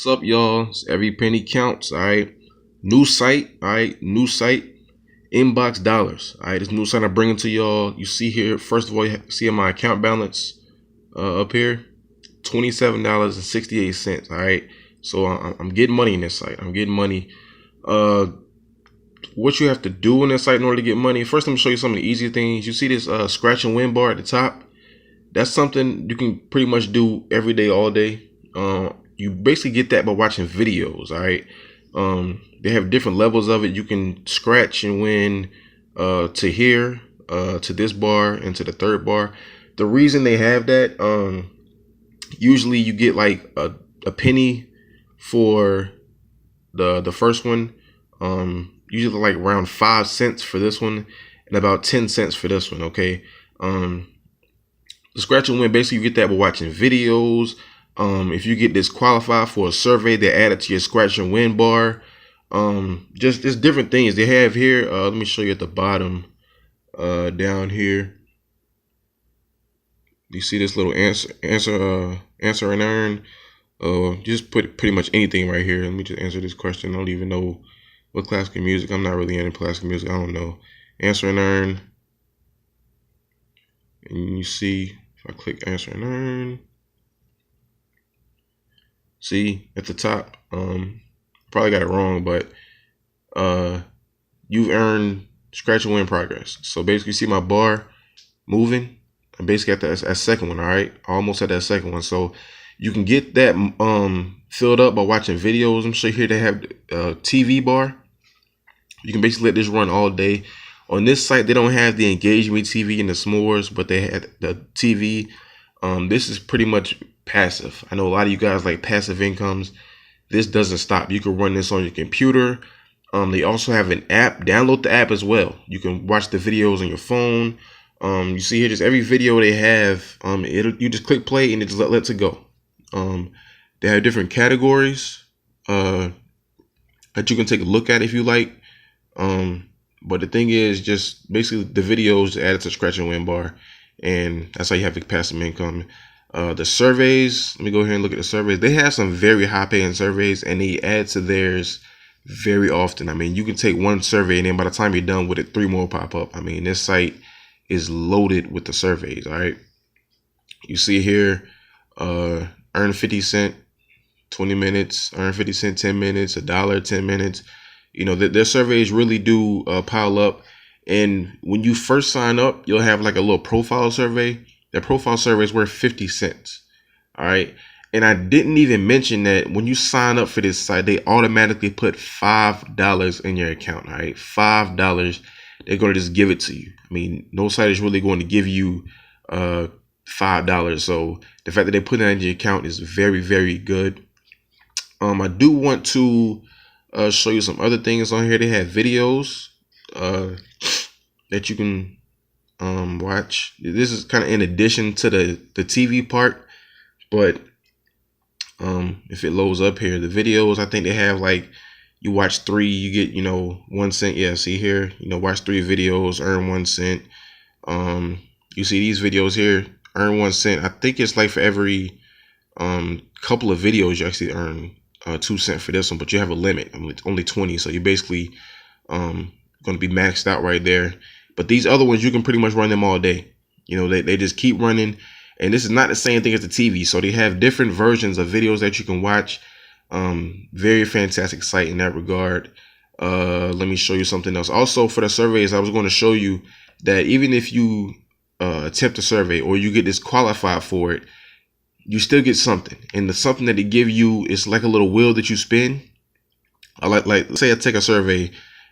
up, y'all? It's Every penny counts. All right, new site. All right, new site. Inboxdollars. All right, this new site I'm bringing to y'all. You see here, first of all, you see my account balance up here, $27.68. All right, so I'm getting money in this site. I'm getting money. What you have to do in this site in order to get money? First, let me show you some of the easier things. You see this scratch and win bar at the top? That's something you can pretty much do every day, all day. You basically get that by watching videos. All right. They have different levels of it. You can scratch and win to here, to this bar, and to the third bar. The reason they have that, usually you get like a penny for the first one. Usually like around 5 cents for this one, and about 10 cents for this one. Okay. The scratch and win, basically you get that by watching videos. If you get disqualified for a survey, they add it to your scratch and win bar. Just different things they have here. Let me show you at the bottom, down here. You see this little answer and earn. Just put pretty much anything right here. Let me just answer this question. I don't even know what classical music. I'm not really into classical music. I don't know. Answer and earn. And you see, if I click answer and earn, see at the top, probably got it wrong, but you've earned scratch and win progress. So basically, you see my bar moving. I'm basically at that second one. All right, almost at that second one. So you can get that filled up by watching videos. I'm sure here they have a TV bar. You can basically let this run all day. On this site, they don't have the engagement TV and the s'mores, but they had the TV. This is pretty much passive. I know a lot of you guys like passive incomes. This doesn't stop. You can run this on your computer. They also have an app. Download the app as well. You can watch the videos on your phone. You see here, just every video they have, you just click play and it just lets it go. They have different categories that you can take a look at if you like. But the thing is, just basically the videos added to scratch and win bar, and that's how you have the passive income. The surveys, let me go here and look at the surveys. They have some very high paying surveys, and they add to theirs very often. I mean, you can take one survey, and then by the time you're done with it, 3 more pop up. I mean, this site is loaded with the surveys. All right, you see here, earn 50 cent, 20 minutes, earn 50 cent, 10 minutes, $1, 10 minutes. You know, their surveys really do pile up. And when you first sign up, you'll have like a little profile survey. That profile survey is worth 50 cents. All right. And I didn't even mention that when you sign up for this site, they automatically put $5 in your account. All right. $5. They're going to just give it to you. I mean, no site is really going to give you $5. So the fact that they put it in your account is very, very good. I do want to show you some other things on here. They have videos that you can watch. This is kind of in addition to the TV part, but if it loads up here, the videos, I think they have like, you watch 3, you get, 1 cent. Yeah, see here, watch 3 videos, earn 1 cent. You see these videos here, earn 1 cent. I think it's like for every couple of videos you actually earn 2 cents for this one, but you have a limit. I mean, it's only 20, so you're basically going to be maxed out right there. But these other ones, you can pretty much run them all day. They just keep running, and this is not the same thing as the TV. So they have different versions of videos that you can watch. Very fantastic site in that regard. Let me show you something else. Also, for the surveys, I was going to show you that even if you attempt a survey or you get disqualified for it, you still get something, and the something that they give you is like a little wheel that you spin. I like let's say I take a survey,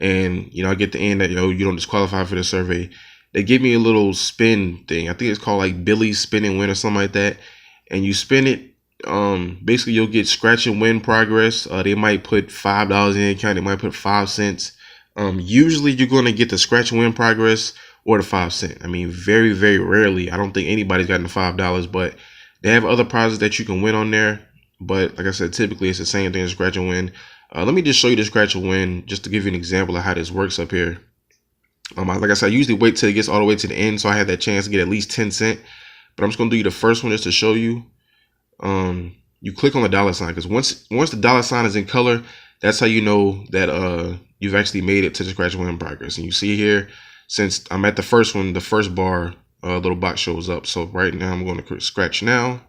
and I get the end that you don't disqualify for the survey. They give me a little spin thing. I think it's called like Billy's Spin and Win or something like that. And you spin it. Basically you'll get scratch and win progress. They might put $5 in the account. They might put 5 cents. Usually you're going to get the scratch and win progress or the 5 cent. I mean, very, very rarely. I don't think anybody's gotten the $5, but they have other prizes that you can win on there. But like I said, typically it's the same thing as scratch and win. Let me just show you the scratch and win just to give you an example of how this works up here. Like I said, I usually wait till it gets all the way to the end, so I have that chance to get at least 10 cents. But I'm just going to do the first one just to show you. you click on the dollar sign, because once the dollar sign is in color, that's how you know that you've actually made it to the scratch win progress. And you see here, since I'm at the first one, the first bar little box shows up. So right now I'm going to scratch now.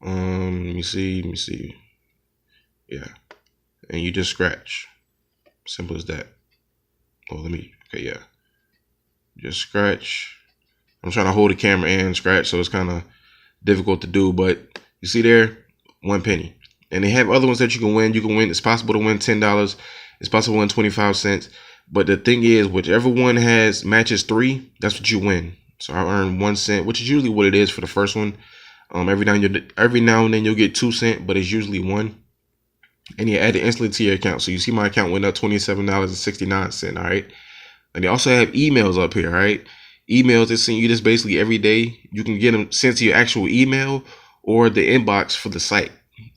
Let me see. Yeah, and you just scratch. Simple as that. Oh, okay, yeah. Just scratch. I'm trying to hold the camera and scratch, so it's kind of difficult to do, but you see there, 1 penny. And they have other ones that you can win. It's possible to win $10. It's possible to win 25 cents. But the thing is, whichever one matches 3, that's what you win. So I earned 1 cent, which is usually what it is for the first one. Every now and then you'll get 2 cents, but it's usually 1. And you add it instantly to your account. So you see my account went up $27.69. All right. And they also have emails up here. All right. Emails that send you this basically every day. You can get them sent to your actual email or the inbox for the site.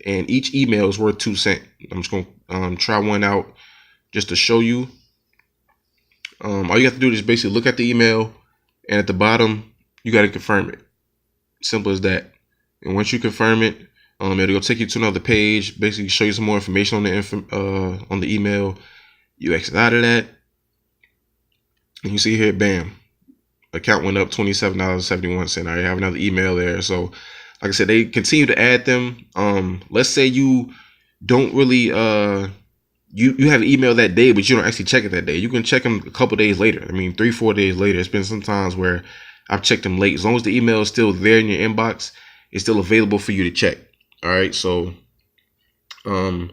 And each email is worth 2 cents. I'm just going to try one out just to show you. All you have to do is basically look at the email, and at the bottom, you got to confirm it. Simple as that. And once you confirm it, it'll take you to another page, basically show you some more information on the email. You exit out of that, and you see here, bam, account went up $27.71. I have another email there. So, like I said, they continue to add them. Let's say you don't really you have an email that day, but you don't actually check it that day. You can check them a couple days later. I mean, 3-4 days later. It's been some times where I've checked them late. As long as the email is still there in your inbox, it's still available for you to check. All right, so in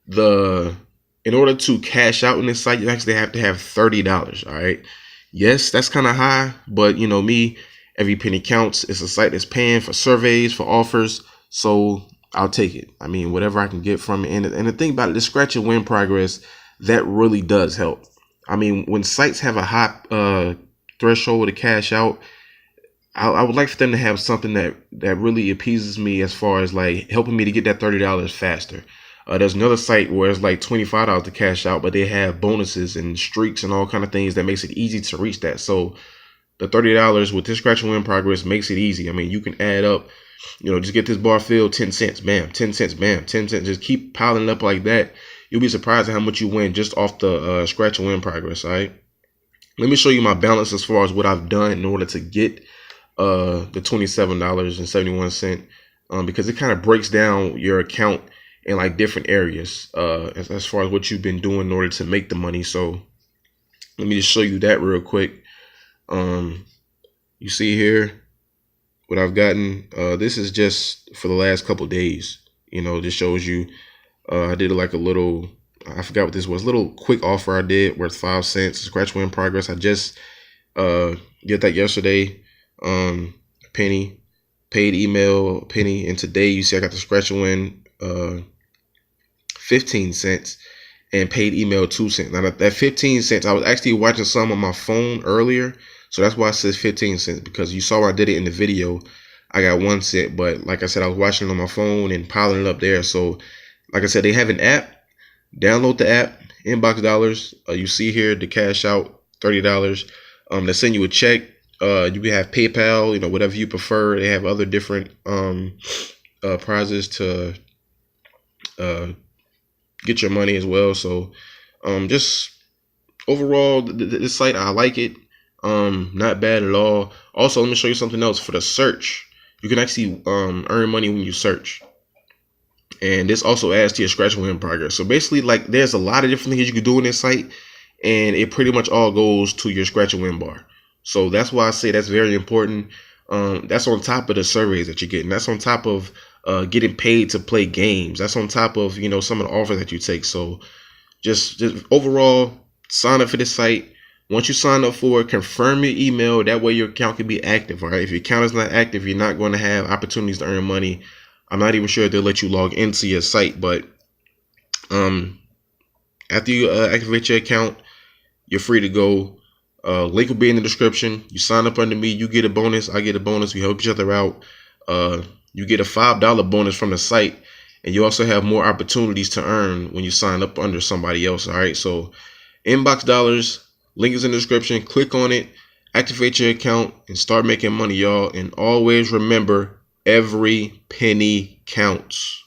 order to cash out in this site, you actually have to have $30. All right, yes, that's kind of high, but you know me, every penny counts. It's a site that's paying for surveys, for offers, so I'll take it. I mean, whatever I can get from it. And the thing about it, the scratch and win progress, that really does help. I mean, when sites have a high threshold to cash out, I would like for them to have something that really appeases me as far as like helping me to get that $30 faster. There's another site where it's like $25 to cash out, but they have bonuses and streaks and all kind of things that makes it easy to reach that. So the $30 with this scratch and win progress makes it easy. I mean, you can add up, just get this bar filled, 10 cents, bam, 10 cents, bam, 10 cents. Just keep piling up like that. You'll be surprised at how much you win just off the scratch and win progress. All right. Let me show you my balance as far as what I've done in order to get the $27.71, because it kind of breaks down your account in like different areas as far as what you've been doing in order to make the money. So let me just show you that real quick. You see here what I've gotten. This is just for the last couple days. This shows you I did like a little, I forgot what this was, little quick offer I did worth 5 cents, scratch win progress. I just did that yesterday. Penny, paid email, penny, and today you see I got the scratch and win 15 cents and paid email 2 cents. Now that 15 cents, I was actually watching some on my phone earlier, so that's why it says 15 cents, because you saw I did it in the video. I got 1 cent, but like I said, I was watching it on my phone and piling it up there. So like I said, they have an app. Download the app, Inboxdollars. You see here to cash out $30. They send you a check. You can have PayPal, whatever you prefer. They have other different prizes to get your money as well. So just overall, this site, I like it. Not bad at all. Also, let me show you something else. For the search, you can actually earn money when you search. And this also adds to your scratch and win progress. So basically, like, there's a lot of different things you can do in this site, and it pretty much all goes to your scratch and win bar. So that's why I say that's very important. That's on top of the surveys that you're getting. That's on top of getting paid to play games. That's on top of, some of the offers that you take. So just overall, sign up for this site. Once you sign up for it, confirm your email. That way your account can be active. All right. If your account is not active, you're not going to have opportunities to earn money. I'm not even sure if they'll let you log into your site, but after you activate your account, you're free to go. Link will be in the description. You sign up under me, you get a bonus. I get a bonus. We help each other out. You get a $5 bonus from the site, and you also have more opportunities to earn when you sign up under somebody else. All right. So Inboxdollars, link is in the description. Click on it, activate your account, and start making money, y'all. And always remember, Every penny counts.